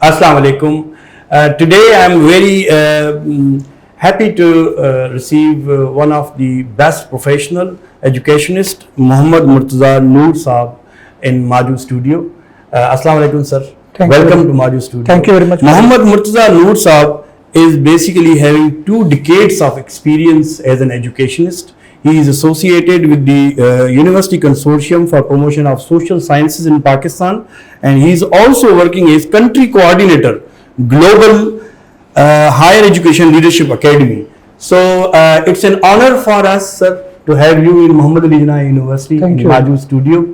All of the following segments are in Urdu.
Assalamu alaikum. Today I am very happy to receive one of the best professional educationist, Muhammad Murtaza Noor Saab, in Maju Studio. Assalamu alaikum, sir. Welcome to Maju Studio. Thank you very much. Muhammad Murtaza Noor Saab is basically having 2 decades of experience as an educationist. He is associated with the University Consortium for Promotion of Social Sciences in Pakistan, and he is also working as country coordinator, Global Higher Education Leadership Academy. So it's an honor for us, sir, to have you in Muhammad Ali Jinnah University in Maju Studio.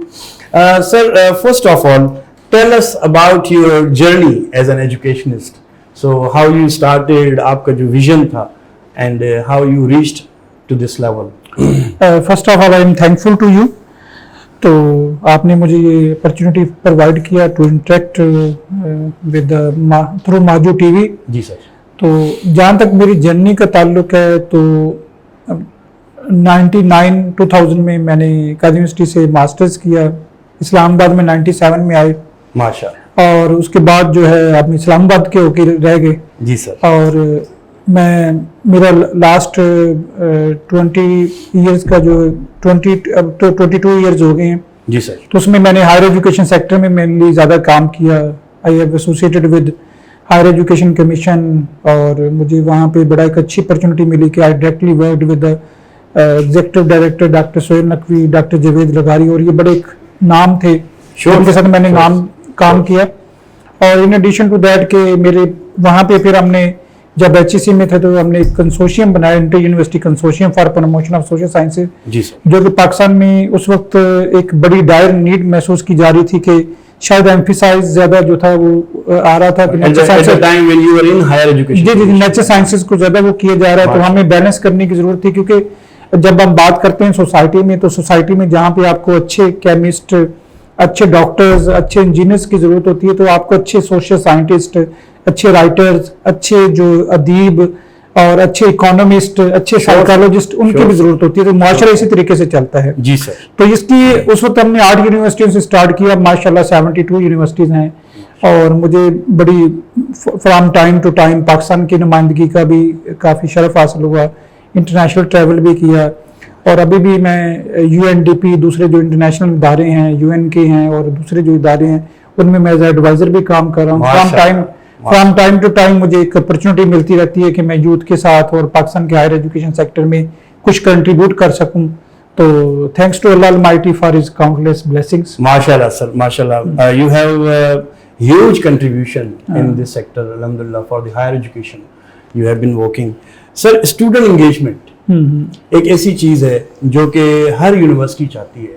Sir, first of all, tell us about your journey as an educationist. So how you started, aapka jo vision tha, and how you reached to this level. First of all, I am thankful to you. تو آپ نے مجھے یہ اپرچونٹی پرووائڈ کیا ٹو انٹریکٹ ود تھرو ماجو ٹی وی. جی سر. تو جہاں تک میری جرنی کا تعلق ہے تو 2000 میں نے قائد یونیورسٹی سے ماسٹرز کیا. اسلام آباد میں 97 میں آئے ماشاء اللہ. اور اس کے بعد جو ہے آپ اسلام آباد کے ہو کے رہ گئے. جی سر. اور میرا لاسٹ 20 ایئرس کا جو 22 ایئرز ہو گئے ہیں. جی سر. تو اس میں نے ہائر ایجوکیشن سیکٹر میں مینلی زیادہ کام کیا. I have associated with higher education commission, اور مجھے وہاں پہ بڑا ایک اچھی اپرچونٹی ملی کہ I directly worked with executive director doctor Sohail Naqvi, doctor Javed لغاری, اور یہ بڑے ایک نام تھے ان کے ساتھ میں نے کام کیا. اور ان ایڈیشن ٹو دیٹ کہ میرے وہاں پہ پھر ہم نے جب ایچ ای سی میں تھے تو ہم نے ایک کنسورشیم بنایا, inter university consortium for promotion of social sciences, جو کہ پاکستان میں اس وقت ایک بڑی ڈائر نیڈ محسوس کی جا رہی تھی کہ شاید ایمفیسائز زیادہ جو تھا وہ آ رہا تھا کہ نیچرل سائنسز کو زیادہ وہ کیا جا رہا ہے. تو ہمیں بیلنس کرنے کی ضرورت تھی, کیونکہ جب ہم بات کرتے ہیں سوسائٹی میں تو سوسائٹی میں جہاں پہ آپ کو اچھے کیمسٹ, اچھے ڈاکٹرز, اچھے انجینئرس کی ضرورت ہوتی ہے, تو آپ کو اچھے سوشل سائنٹسٹ, اچھے رائٹرز, اچھے جو ادیب اور اچھے اکانومسٹ, اچھے سائیکالوجسٹ, ان کی بھی ضرورت ہوتی ہے. تو معاشرہ اسی طریقے سے چلتا ہے. جی سر. تو اس کی اس وقت ہم نے 8 یونیورسٹیوں سے اسٹارٹ کیا. ماشاءاللہ 72 یونیورسٹیز ہیں, اور مجھے بڑی from time to time Pakistan کی نمائندگی کا بھی کافی شرف حاصل ہوا, انٹرنیشنل ٹریول بھی کیا. اور ابھی بھی میں یو این ڈی پی, دوسرے جو انٹرنیشنل ادارے ہیں, یو این کے ہیں, اور دوسرے جو ادارے ہیں, ان میں ایز ایڈوائزر بھی کام کر رہا ہوں. فرام ٹائم ٹو ٹائم مجھے ایک اپرچونٹی ملتی رہتی ہے کہ میں یوتھ کے ساتھ اور پاکستان کے ہائر ایجوکیشن سیکٹر میں کچھ کنٹریبیوٹ کر سکوں. تو thanks to Allah almighty for his countless blessings. ماشاءاللہ سر, ماشاءاللہ. You have huge contribution in this sector, alhamdulillah, for the higher education you have been working. Sir, student engagement ایک ایسی چیز ہے جو کہ ہر یونیورسٹی چاہتی ہے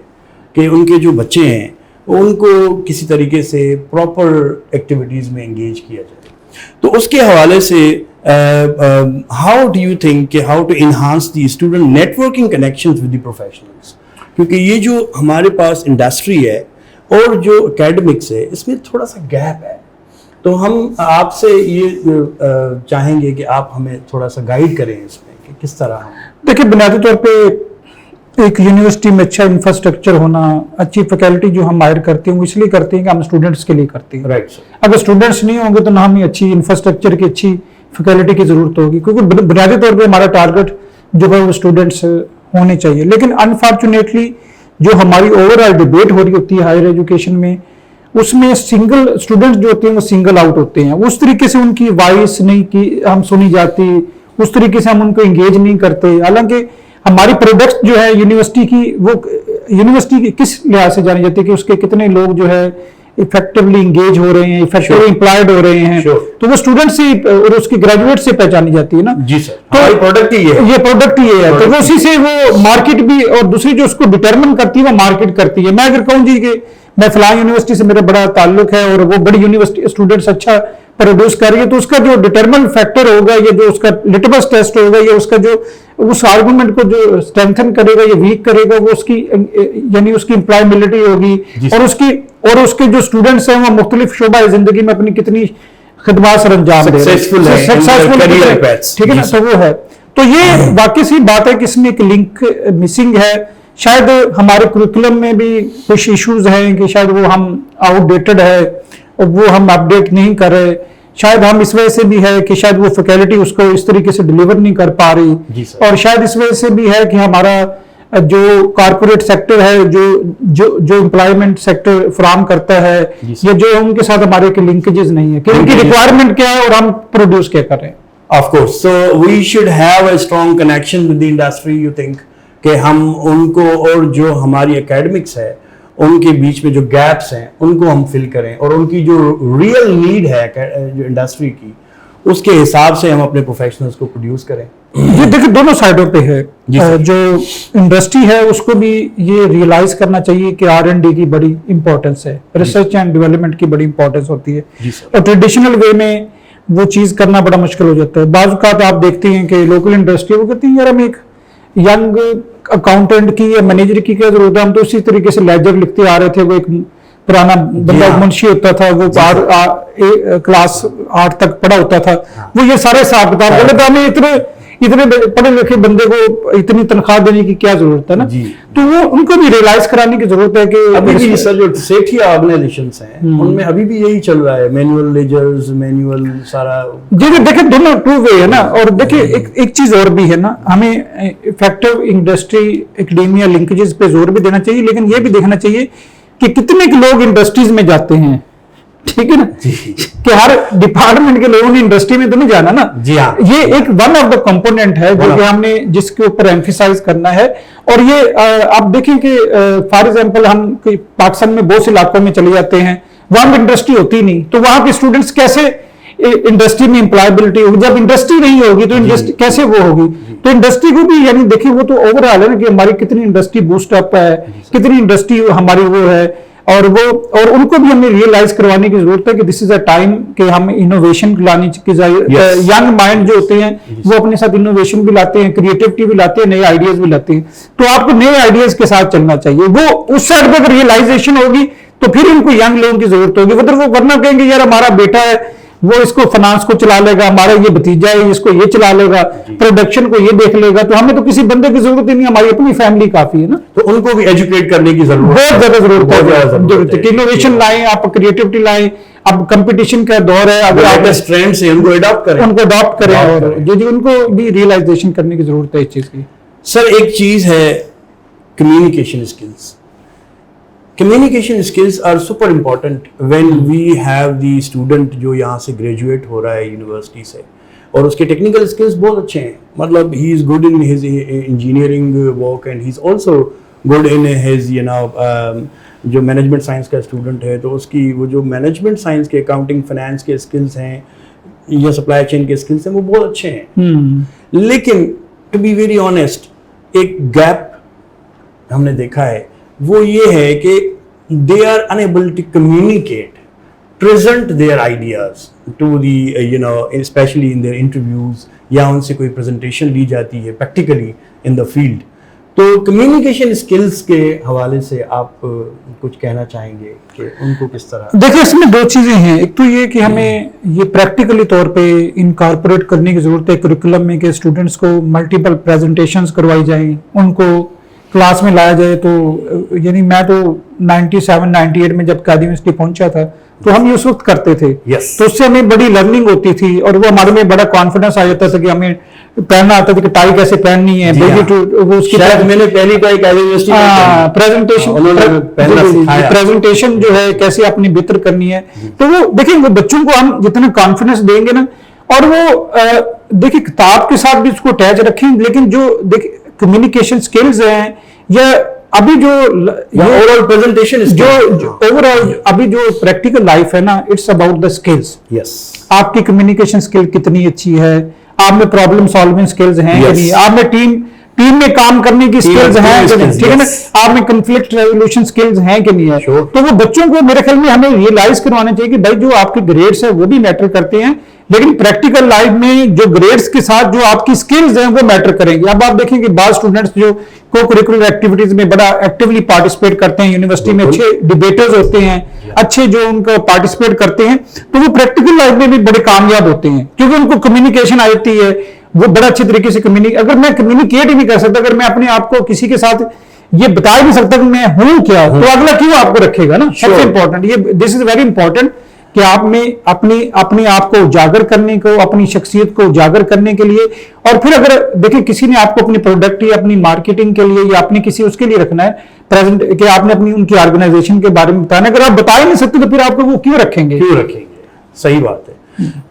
کہ ان کے جو بچے ہیں ان کو کسی طریقے سے پراپر ایکٹیویٹیز میں انگیج کیا جائے. تو اس کے حوالے سے ہاؤ ڈو یو تھنک کہ how to enhance the student networking connections with the professionals, کیونکہ یہ جو ہمارے پاس انڈسٹری ہے اور جو اکیڈمکس ہے اس میں تھوڑا سا گیپ ہے. تو ہم آپ سے یہ چاہیں گے کہ آپ ہمیں تھوڑا سا گائیڈ کریں اس میں کہ کس طرح. دیکھیں, بنیادی طور پہ ایک یونیورسٹی میں اچھا انفراسٹرکچر ہونا, اچھی فیکلٹی جو ہم ہائر کرتے ہیں وہ اس لیے کرتے ہیں کہ ہم اسٹوڈنٹس کے لیے کرتے ہیں. رائٹ. اگر اسٹوڈنٹس نہیں ہوں گے تو نہ ہمیں اچھی انفراسٹرکچر کی, اچھی فیکلٹی کی ضرورت ہوگی, کیونکہ بنیادی طور پہ ہمارا ٹارگٹ جو ہے وہ اسٹوڈنٹس ہونے چاہیے. لیکن انفارچونیٹلی جو ہماری اوور آل ڈبیٹ ہو رہی ہوتی ہے ہائر ایجوکیشن میں, اس میں سنگل اسٹوڈنٹس جو ہوتے ہیں وہ سنگل آؤٹ ہوتے ہیں. اس طریقے سے ان کی وائس نہیں کی ہم سنی جاتی, اس طریقے سے ہم ان کو انگیج نہیں کرتے. حالانکہ ہماری پروڈکٹ جو ہے یونیورسٹی کی, وہ یونیورسٹی کی کس لحاظ سے جانی جاتی ہے کہ اس کے کتنے لوگ جو ہے افیکٹولی انگیج ہو رہے ہیں, افیکٹولی امپلائڈ ہو رہے ہیں. تو وہ اسٹوڈنٹ سے اور اس کی گریجویٹ سے پہچانی جاتی ہے نا. جی سر. تو پروڈکٹ ہی ہے, یہ پروڈکٹ ہی ہے. تو وہ اسی سے وہ مارکیٹ بھی, اور دوسری جو اس کو ڈٹرمن کرتی ہے وہ مارکیٹ کرتی ہے. میں اگر کہوں جی کہ میں فلاں یونیورسٹی سے میرا بڑا تعلق ہے اور وہ بڑی یونیورسٹی اسٹوڈنٹس اچھا پروڈیوس کر رہی ہے, تو اس کا جو ڈٹرمن فیکٹر ہوگا, یا جو اس کا لٹمس ٹیسٹ ہوگا, یا اس کا جو اس آرگومنٹ کو جو اسٹرینتھن کرے گا یا ویک کرے گا, وہ اس کی یعنی اس کی امپلائبلٹی ہوگی, اور اس کے جو اسٹوڈنٹس ہیں وہ مختلف شعبہ زندگی میں اپنی کتنی خدمات سر انجام دے رہے ہیں. ٹھیک ہے نا. تو وہ ہے. تو یہ واقعی سی بات ہے کہ اس میں ایک لنک مسنگ ہے. شاید ہمارے کریکولم میں بھی کچھ ایشوز ہیں کہ شاید وہ ہم آؤٹ ڈیٹڈ ہے, اور وہ ہم اپڈیٹ نہیں کر رہے. شاید ہم اس وجہ سے بھی ہے کہ شاید وہ فیکلٹی اس کو اس طریقے سے ڈلیور نہیں کر پا رہی, اور شاید اس وجہ سے بھی ہے کہ ہمارا جو کارپوریٹ سیکٹر ہے, جو امپلائمنٹ سیکٹر فراہم کرتا ہے, یا جو ان کے ساتھ ہمارے کے لنکیجز نہیں ہے کہ ان کی ریکوائرمنٹ کیا ہے اور ہم پروڈیوس کیا کر رہے ہیں. Of course. So we should have a strong connection with the industry, you think, کہ ہم ان کو اور جو ہماری اکیڈمکس ہے ان کے بیچ میں جو گیپس ہیں ان کو ہم فل کریں, اور ان کی جو ریئل نیڈ ہے جو انڈسٹری کی اس کے حساب سے ہم اپنے پروفیشنلز کو پروڈیوس کریں. یہ دیکھیں دونوں سائڈوں پہ ہے. جو انڈسٹری ہے اس کو بھی یہ ریئلائز کرنا چاہیے کہ R&D کی بڑی امپورٹنس ہے, ریسرچ اینڈ ڈیولپمنٹ کی بڑی امپورٹنس ہوتی ہے, اور ٹریڈیشنل وے میں وہ چیز کرنا بڑا مشکل ہو جاتا ہے. بعض اوقات آپ دیکھتے ہیں کہ لوکل انڈسٹری وہ کہتی ہیں یار ہم ایک ینگ اکاؤنٹنٹ کی یا مینیجر کی کیا ضرورت ہے, ہم تو اسی طریقے سے لیجر لکھتے آ رہے تھے. وہ ایک پرانا بندہ منشی ہوتا تھا, وہ کلاس 8 تک پڑھا ہوتا تھا, وہ یہ سارے حساب کتاب غلط. ہمیں اتنے پڑھے لکھے بندے کو اتنی تنخواہ دینے کی کیا ضرورت ہے نا. تو وہ ان کو بھی ریئلائز کرانے کی ضرورت ہے کہ ابھی بھی سر جو سیٹھیا آرگنائزیشنز ہیں ان میں ابھی بھی یہی چل رہا ہے, مینوئل لیجرز, مینوئل سارا. جی دیکھیں دونوں ٹو وے ہے نا. اور دیکھیں ایک چیز اور بھی ہے نا, ہمیں افیکٹو انڈسٹری ایکڈیمیا لنکیجز پہ زور بھی دینا چاہیے, لیکن یہ بھی دیکھنا چاہیے کہ کتنے لوگ انڈسٹریز میں جاتے ہیں. ٹھیک ہے نا, کہ ہر ڈپارٹمنٹ کے لوگوں نے انڈسٹری میں تو نہیں جانا نا. یہ ایک ون آف دا کمپوننٹ ہے جو کہ ہم نے جس کے اوپر ایمفیسائز کرنا ہے. اور یہ آپ دیکھیں کہ فار ایگزامپل ہم پاکستان میں بہت سے علاقوں میں چلے جاتے ہیں, وہاں پہ انڈسٹری ہوتی نہیں, تو وہاں کے اسٹوڈنٹس کیسے انڈسٹری میں امپلائبلٹی ہوگی؟ جب انڈسٹری نہیں ہوگی تو انڈسٹری کیسے وہ ہوگی؟ تو انڈسٹری کو بھی یعنی دیکھیں وہ تو اوور آل ہے نا کہ ہماری کتنی انڈسٹری بوسٹ اپ ہے, کتنی انڈسٹری ہماری وہ ہے, اور ان کو بھی ہمیں ریئلائز کروانے کی ضرورت ہے کہ دس از اے ٹائم کہ ہم انوویشن لانے کی ینگ مائنڈ جو ہوتے ہیں وہ اپنے ساتھ انوویشن بھی لاتے ہیں, کریٹیوٹی بھی لاتے ہیں, نئے آئیڈیاز بھی لاتے ہیں. تو آپ کو نئے آئیڈیاز کے ساتھ چلنا چاہیے. وہ اس سائڈ پہ اگر ریئلائزیشن ہوگی تو پھر ان کو ینگ لوگوں کی ضرورت ہوگی. ادھر وہ ورنہ کہیں گے یار ہمارا بیٹا ہے وہ اس کو فنانس کو چلا لے گا, ہمارا یہ بھتیجا ہے اس کو یہ چلا لے گا, پروڈکشن کو یہ دیکھ لے گا, تو ہمیں تو کسی بندے کی ضرورت ہی نہیں, ہماری اپنی فیملی کافی ہے نا. تو ان کو بھی ایجوکیٹ کرنے کی ضرورت بہت زیادہ ضرورت ہے کہ انوویشن لائیں, آپ کریٹیوٹی لائیں. اب کمپٹیشن کا دور ہے, اگر آپ ٹرینڈ سے ان کو اڈاپٹ کریں اور جو ان کو بھی ریئلائزیشن کرنے کی ضرورت ہے اس چیز کی. سر ایک چیز ہے communication skills. Communication skills are super important when we have the student جو یہاں سے گریجویٹ ہو رہا ہے یونیورسٹی سے, اور اس کے ٹیکنیکل اسکلز بہت اچھے ہیں. مطلب he is good in his engineering work and he is also good in his جو مینجمنٹ سائنس کا اسٹوڈنٹ ہے تو اس کی وہ جو مینجمنٹ سائنس کے اکاؤنٹنگ فائنانس کے اسکلز ہیں یا سپلائی چین کے اسکلز ہیں وہ بہت اچھے ہیں. لیکن ٹو بی ویری آنیسٹ ایک گیپ ہم نے دیکھا ہے, وہ یہ ہے کہ they are unable to communicate, present their ideas to the especially in their interviews, یا ان سے کوئی presentation لی جاتی ہے practically in the field. تو communication skills کے حوالے سے آپ کچھ کہنا چاہیں گے کہ ان کو کس طرح؟ دیکھیں اس میں دو چیزیں ہیں. ایک تو یہ کہ ہمیں یہ پریکٹیکلی طور پہ انکارپوریٹ کرنے کی ضرورت ہے کریکولم میں کہ اسٹوڈنٹس کو ملٹیپل پریزنٹیشنز کروائی جائیں, ان کو کلاس میں لایا جائے. تو یعنی میں تو 97-98 میں جب قائد یونیورسٹی پہنچا تھا تو ہم یہ اس وقت کرتے تھے, تو اس سے ہمیں بڑی لرننگ ہوتی تھی اور وہ ہمارے میں بڑا کانفیڈنس آ جاتا تھا کہ ہمیں پہننا آتا تھا کہ ٹائی کیسے پہننی ہے, میں نے پہلی پریزنٹیشن جو ہے کیسے اپنی بہتر کرنی ہے. تو وہ دیکھیں وہ بچوں کو ہم جتنا کانفیڈنس دیں گے نا, اور وہ دیکھیں کتاب کے ساتھ بھی اس کو اٹیچ رکھیں, لیکن جو دیکھیں کمیونیکیشن سکلز ہیں یا ابھی جو اوورآل پریزنٹیشن جو اوورآل ابھی جو پریکٹیکل لائف ہے نا, اٹس اباؤٹ دا سکلز. آپ کی کمیونیکیشن سکل کتنی اچھی ہے, آپ میں پرابلم سالونگ سکلز ہیں کہ نہیں, آپ میں ٹیم میں کام کرنے کی سکلز ہیں کہ نہیں, ٹھیک ہے نا, آپ میں کنفلکٹ ریزولوشن سکلز ہیں کہ نہیں ہے. تو وہ بچوں کو میرے خیال میں ہمیں ریئلائز کروانا چاہیے کہ بھائی جو آپ کے گریڈس ہیں وہ بھی میٹر کرتے ہیں, لیکن پریکٹیکل لائف میں جو گریڈس کے ساتھ جو آپ کی سکلز ہیں وہ میٹر کریں گے. اب آپ دیکھیں کہ بعض اسٹوڈنٹس جو کو کریکولر ایکٹیویٹیز میں بڑا ایکٹیولی پارٹیسپیٹ کرتے ہیں, یونیورسٹی میں اچھے ڈیبیٹرز ہوتے ہیں, اچھے جو ان کو پارٹیسپیٹ کرتے ہیں, تو وہ پریکٹیکل لائف میں بھی بڑے کامیاب ہوتے ہیں کیونکہ ان کو کمیونیکیشن آتی ہے, وہ بڑا اچھے طریقے سے اگر میں کمیونیکیٹ ہی نہیں کر سکتا, اگر میں اپنے آپ کو کسی کے ساتھ یہ بتا ہی نہیں سکتا کہ میں ہوں کیا, تو اگلا کیوں آپ کو رکھے گا نا. سب سے امپورٹنٹ یہ دس از ویری امپورٹنٹ کہ آپ میں اپنے آپ کو اجاگر کرنے کو، اپنی شخصیت کو اجاگر کرنے کے لیے، اور پھر اگر دیکھیں کسی نے آپ کو اپنی پروڈکٹ یا اپنی مارکیٹنگ کے لیے یا اپنی کسی اس کے لیے رکھنا ہے پریزنٹ، کہ آپ نے اپنی ان کی آرگنائزیشن کے بارے میں بتانا، اگر آپ بتا ہی نہیں سکتے تو پھر آپ کو وہ کیوں رکھیں گے؟ صحیح بات ہے.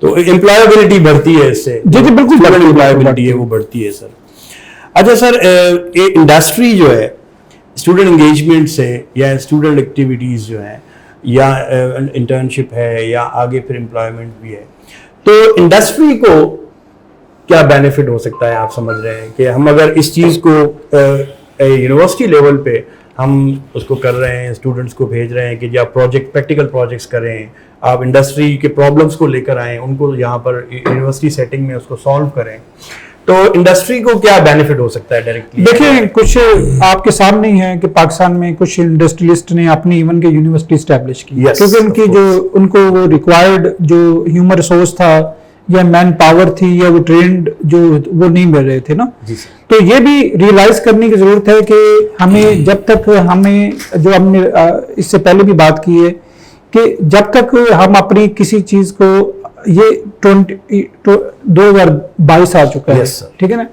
تو امپلائبلٹی بڑھتی ہے اس سے. جی بالکل امپلائبلٹی ہے وہ بڑھتی ہے سر. اچھا سر، انڈسٹری جو ہے اسٹوڈنٹ انگیجمنٹ سے یا اسٹوڈنٹ ایکٹیویٹیز جو ہیں یا انٹرنشپ ہے یا آگے پھر امپلائمنٹ بھی ہے، تو انڈسٹری کو کیا بینیفٹ ہو سکتا ہے؟ آپ سمجھ رہے ہیں کہ ہم اگر اس چیز کو یونیورسٹی لیول پہ ہم اس کو کر رہے ہیں، اسٹوڈنٹس کو بھیج رہے ہیں کہ جی آپ پریکٹیکل پروجیکٹس کریں، آپ انڈسٹری کے پرابلمس کو لے کر آئیں، ان کو یہاں پر یونیورسٹی سیٹنگ میں اس کو سالو کریں، تو انڈسٹری کو کیا بینیفٹ ہو سکتا ہے ڈائریکٹلی؟ دیکھیں کچھ آپ کے سامنے ہی ہے کہ پاکستان میں کچھ انڈسٹریلسٹ نے اپنی ایون کے یونیورسٹی اسٹیبلش کی، کیونکہ ان کی جو ان کو وہ ریکوائرڈ جو ہیومن ریسورس تھا یا مین پاور تھی یا وہ ٹرینڈ جو وہ نہیں مل رہے تھے نا. تو یہ بھی ریئلائز کرنے کی ضرورت ہے کہ ہمیں جب تک ہمیں جو ہم نے اس سے پہلے بھی بات کی ہے کہ جب تک ہم اپنی کسی چیز کو یہ 2022 آ چکا ہے، ٹھیک ہے نا،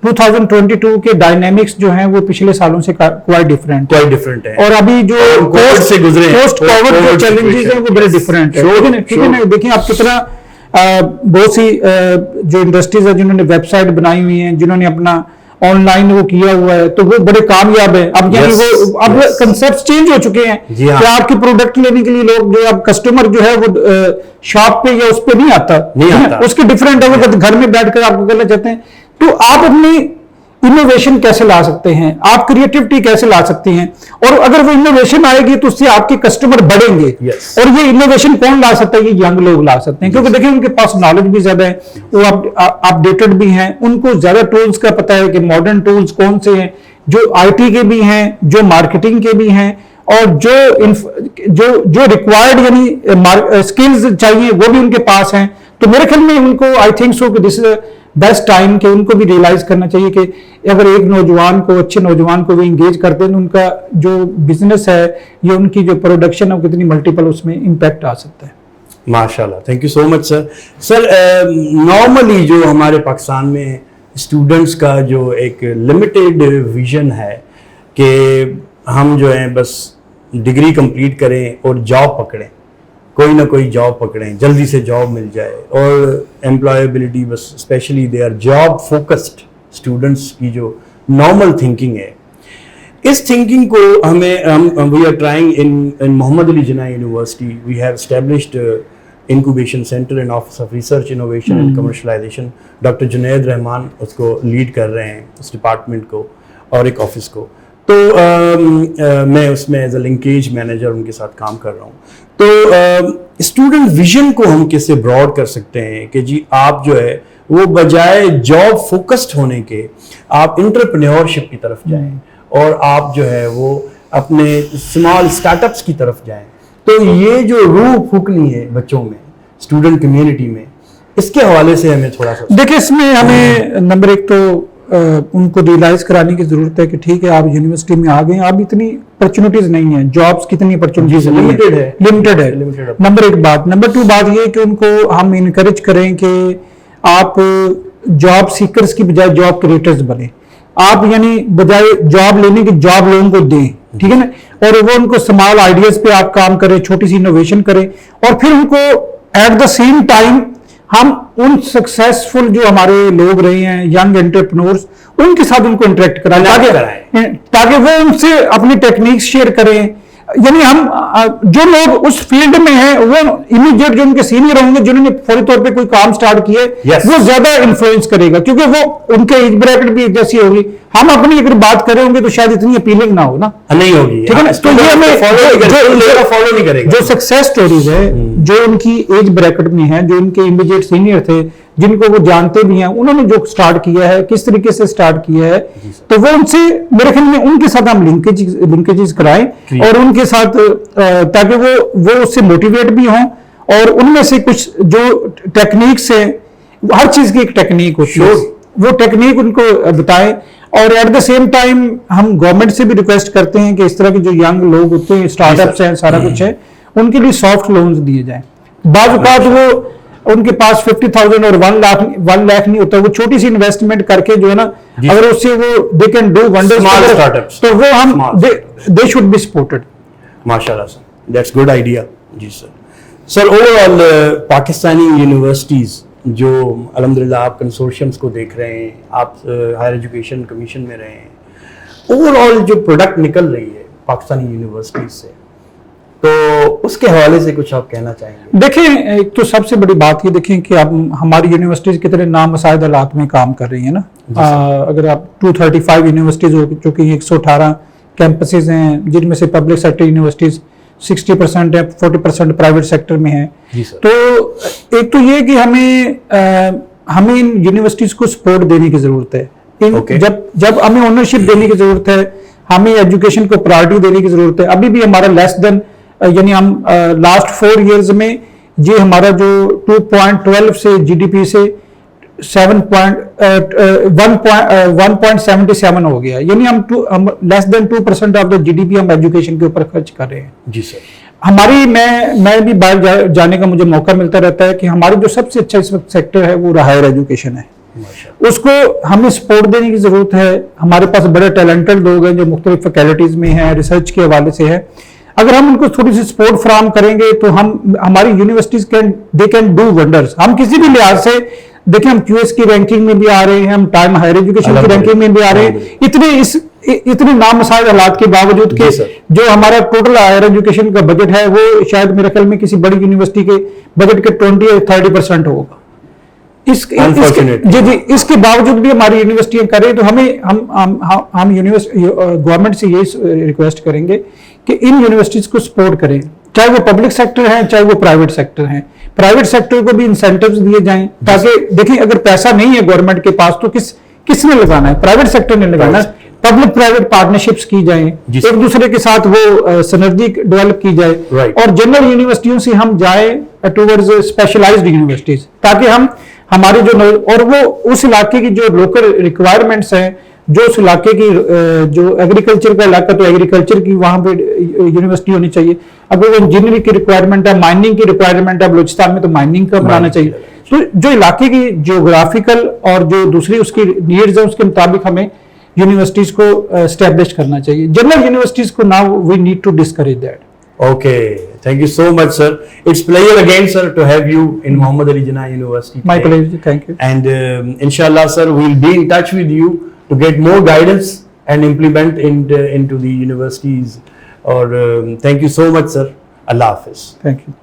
2022 کے ڈائنامکس جو ہیں وہ پچھلے سالوں سے کوائٹ ڈفرینٹ ہے، اور ابھی جو پوسٹ کووڈ جو چیلنجز ہیں وہ بڑے ڈفرینٹ ہیں، ٹھیک ہے نا. دیکھیں آپ کتنا بہت سی جو انڈسٹریز ہیں جنہوں نے ویب سائٹ بنائی ہوئی ہیں، جنہوں نے اپنا آن لائن وہ کیا ہوا ہے، تو وہ بڑے کامیاب ہیں. اب یعنی وہ اب کنسپٹ چینج ہو چکے ہیں کہ آپ کے پروڈکٹ لینے کے لیے لوگ جو اب کسٹمر جو ہے وہ شاپ پہ یا اس پہ نہیں آتا، اس کے ڈفرینٹ ہے، وہ گھر میں بیٹھ کر آپ کو کرنا چاہتے ہیں. تو آپ اپنی انوویشن کیسے لا سکتے ہیں، آپ کریٹیوٹی کیسے لا سکتے ہیں، اور اگر وہ انوویشن آئے گی تو اس سے آپ کے کسٹمر بڑھیں گے. اور یہ انوویشن کون لا سکتا ہے؟ یہ ینگ لوگ لا سکتے ہیں، کیونکہ دیکھیں ان کے پاس نالج بھی زیادہ ہے، وہ اپڈیٹڈ بھی ہیں، ان کو زیادہ ٹولز کا پتہ ہے کہ ماڈرن ٹولز کون سے ہیں، جو آئی ٹی کے بھی ہیں، جو مارکیٹنگ کے بھی ہیں، اور جو ریکوائرڈ یعنی اسکلز چاہیے وہ بھی ان کے پاس ہیں. تو میرے خیال میں ان کو آئی تھنک سو کہ دس از بیسٹ ٹائم کہ ان کو بھی ریئلائز کرنا چاہیے کہ اگر ایک نوجوان کو، اچھے نوجوان کو بھی انگیج کرتے ہیں تو ان کا جو بزنس ہے یا ان کی جو پروڈکشن ہے کتنی ملٹیپل اس میں امپیکٹ آ سکتا ہے. ماشاءاللہ، thank you so much sir. Sir normally جو ہمارے پاکستان میں اسٹوڈنٹس کا جو ایک لمیٹیڈ ویژن ہے کہ ہم جو ہیں بس ڈگری کمپلیٹ کریں اور جاب پکڑیں، کوئی نہ کوئی جاب پکڑیں، جلدی سے جاب مل جائے، اور امپلائبلٹی بس especially they are job focused students کی جو نارمل تھنکنگ ہے، اس تھنکنگ کو ہمیں we are trying in Muhammad Ali Jinnah university we have established incubation centre and office of research innovation and commercialization. Doctor Junaid Rehman اس کو لیڈ کر رہے ہیں، اس ڈپارٹمنٹ کو اور ایک آفس کو. تو میں اس میں ایز اے لنکیج مینیجر ان کے ساتھ کام کر رہا ہوں. تو اسٹوڈنٹ ویژن کو ہم کیسے براڈ کر سکتے ہیں کہ جی آپ جو ہے وہ بجائے جاب فوکسڈ ہونے کے آپ انٹرپرینیورشپ کی طرف جائیں اور آپ جو ہے وہ اپنے اسمال اسٹارٹ اپس کی طرف جائیں. تو یہ جو روح پھونکنی ہے بچوں میں، اسٹوڈنٹ کمیونٹی میں، اس کے حوالے سے ہمیں تھوڑا سا دیکھیں. اس میں ہمیں نمبر ایک تو ان کو ریئلائز کرانے کی ضرورت ہے کہ ٹھیک ہے آپ یونیورسٹی میں آ گئے، اب اتنی اپرچونیٹیز نہیں ہیں، جابس کتنی اپرچونیٹیز لمیٹڈ ہے. نمبر ایک بات. نمبر ٹو بات یہ کہ ان کو ہم انکریج کریں کہ آپ جاب سیکرز کی بجائے جاب کریٹرز بنیں. آپ یعنی بجائے جاب لینے کی جاب لوگوں کو دیں، ٹھیک ہے نا، اور وہ ان کو اسمال آئیڈیاز پہ آپ کام کریں، چھوٹی سی انوویشن کریں، اور پھر ان کو ایٹ دا سیم ٹائم ہم ان سکسیسفل جو ہمارے لوگ رہے ہیں ینگ انٹرپرینورز ان کے ساتھ ان کو انٹریکٹ کرائیں تاکہ وہ ان سے اپنی ٹیکنیکس شیئر کریں. یعنی ہم جو لوگ اس فیلڈ میں ہیں وہ امیڈیٹ جو ان کے سینئر ہوں گے جنہوں نے فوری طور پہ کوئی کام سٹارٹ کیا ہے وہ زیادہ انفلوئنس کرے گا، کیونکہ وہ ان کے ایج بریکٹ بھی جیسی ہوگی. ہم اپنی اگر بات کریں ہوں گے تو شاید اتنی اپیلنگ نہ ہو نا، نہیں ہوگی، ٹھیک ہے نا. تو یہ ہمیں فالو نہیں کرے گا. جو سکسیس سٹوریز ہے جو ان کی ایج بریکٹ میں ہیں، جو ان کے امیڈیٹ سینئر تھے جن کو وہ جانتے بھی ہیں، انہوں نے جو سٹارٹ کیا ہے کس طریقے سے سٹارٹ کیا ہے، تو وہ ان سے میرے خیال میں ان کے ساتھ ہم لنکیجز کرائیں اور ان کے ساتھ تاکہ وہ اس سے موٹیویٹ بھی ہوں، اور ان میں سے کچھ جو ٹیکنیکس ہیں، ہر چیز کی ایک ٹیکنیک ہوتی ہے، وہ ٹیکنیک ان کو بتائیں. اور ایٹ دا سیم ٹائم ہم گورنمنٹ سے بھی ریکویسٹ کرتے ہیں کہ اس طرح کے جو ینگ لوگ ہوتے ہیں، اسٹارٹ اپس ہیں، سارا کچھ ہے، ان کے لیے سافٹ لونز دیے جائیں بعض اوقات وہ ان کے پاس 50,000 اور 1 لاکھ نہیں ہوتا, وہ چھوٹی سی انویسٹمنٹ کر کے جو ہے نا, اگر اس سے وہ دے کین ڈو ونڈرز, تو وہ ہم دے شوڈ بی سپورٹڈ. ماشاءاللہ سر, دیٹس گڈ آئیڈیا. جی sir. Sir overall Pakistani universities جو الحمدللہ آپ کنسورشیمس کو دیکھ رہے ہیں, آپ ہائر ایجوکیشن کمیشن میں رہے ہیں, اوور آل جو پروڈکٹ نکل رہی ہے پاکستانی یونیورسٹیز سے, تو اس کے حوالے سے کچھ آپ کہنا چاہیں گے؟ دیکھیں, ایک تو سب سے بڑی بات یہ دیکھیں کہ اب ہماری یونیورسٹیز کتنے نامساعد حالات میں کام کر رہی ہیں نا. اگر آپ 235 یونیورسٹیز ہو چکی ہیں, 118 کیمپسز ہیں, جن میں سے پبلک سیکٹر یونیورسٹیز 60% ہے, 40% پرائیویٹ سیکٹر میں ہیں. تو ایک تو یہ کہ ہمیں ان یونیورسٹیز کو سپورٹ دینے کی ضرورت ہے. جب ہمیں اونرشپ دینے کی ضرورت ہے, ہمیں ایجوکیشن کو پرائرٹی دینے کی ضرورت ہے. ابھی بھی ہمارا لیس دین, یعنی ہم لاسٹ 4 ایئرز میں یہ ہمارا جو 2.12 سے جی ڈی پی سے 1.77 ہو گیا, یعنی ہم لیس دین 2% of the G D P ہم ایجوکیشن کے اوپر خرچ کر رہے ہیں. جی سر. ہماری میں بھی باہر جانے کا مجھے موقع ملتا رہتا ہے کہ ہمارا جو سب سے اچھا اس وقت سیکٹر ہے وہ ہائر ایجوکیشن ہے. اس کو ہمیں سپورٹ دینے کی ضرورت ہے. ہمارے پاس بڑے ٹیلنٹڈ لوگ ہیں جو مختلف فیکلٹیز میں ہیں, ریسرچ کے حوالے سے ہے. اگر ہم ان کو تھوڑی سی سپورٹ فراہم کریں گے تو ہماری universities they can do wonders. ہم کسی بھی لحاظ سے دیکھیں, ہم کیو ایس کی رینکنگ میں بھی آ رہے ہیں, ہم ٹائم ہائر ایجوکیشن کی رینکنگ میں بھی آ رہے ہیں. اتنے نامساعد حالات کے باوجود کہ جو ہمارا ٹوٹل ہائر ایجوکیشن کا بجٹ ہے وہ شاید میرے خیال میں کسی بڑی یونیورسٹی کے بجٹ کے 20 یا 30% ہوگا. اس کے باوجود بھی ہماری یونیورسٹیاں کریں, تو ہم گورنمنٹ سے یہ ریکویسٹ کریں گے کہ ان یونیورسٹیز کو سپورٹ کریں, چاہے وہ پبلک سیکٹر ہیں چاہے وہ پرائیویٹ سیکٹر ہیں. پرائیویٹ سیکٹر کو بھی انسینٹیوز دیے جائیں, تاکہ دیکھیں اگر پیسہ نہیں ہے گورنمنٹ کے پاس تو کس نے لگانا ہے؟ پرائیویٹ سیکٹر نے لگانا ہے. پبلک پرائیویٹ پارٹنرشپس کی جائیں, ایک دوسرے کے ساتھ وہ سنرجی ڈیولپ کی جائے, اور جنرل یونیورسٹیوں سے ہم جائیں ٹوورڈز اسپیشلائزڈ یونیورسٹیز, تاکہ ہمارے اور وہ اس علاقے کی جو لوکل ریکوائرمنٹس ہیں, جو اس علاقے کی جو ایگریکلچر کا علاقہ تو ایگریکلچر کی وہاں پہ یونیورسٹی ہونی چاہیے. اگر وہ انجینئرنگ کی ریکوائرمنٹ ہے, مائننگ کی ریکوائرمنٹ ہے, بلوچستان میں تو مائننگ کا بنانا چاہیے. تو جو علاقے کی جیوگرافیکل اور جو دوسری اس کی نیڈز ہیں اس کے مطابق ہمیں یونیورسٹیز کو اسٹیبلش کرنا چاہیے. جنرل یونیورسٹیز کو now we need to discourage that. Okay, thank you so much, sir. It's pleasure again, sir, to have you in Muhammad Ali Jinnah University. My pleasure, thank you. And inshallah, sir, we'll be in touch with you to get more guidance and implement into the universities. Or thank you so much, sir. Allah Hafiz. Thank you.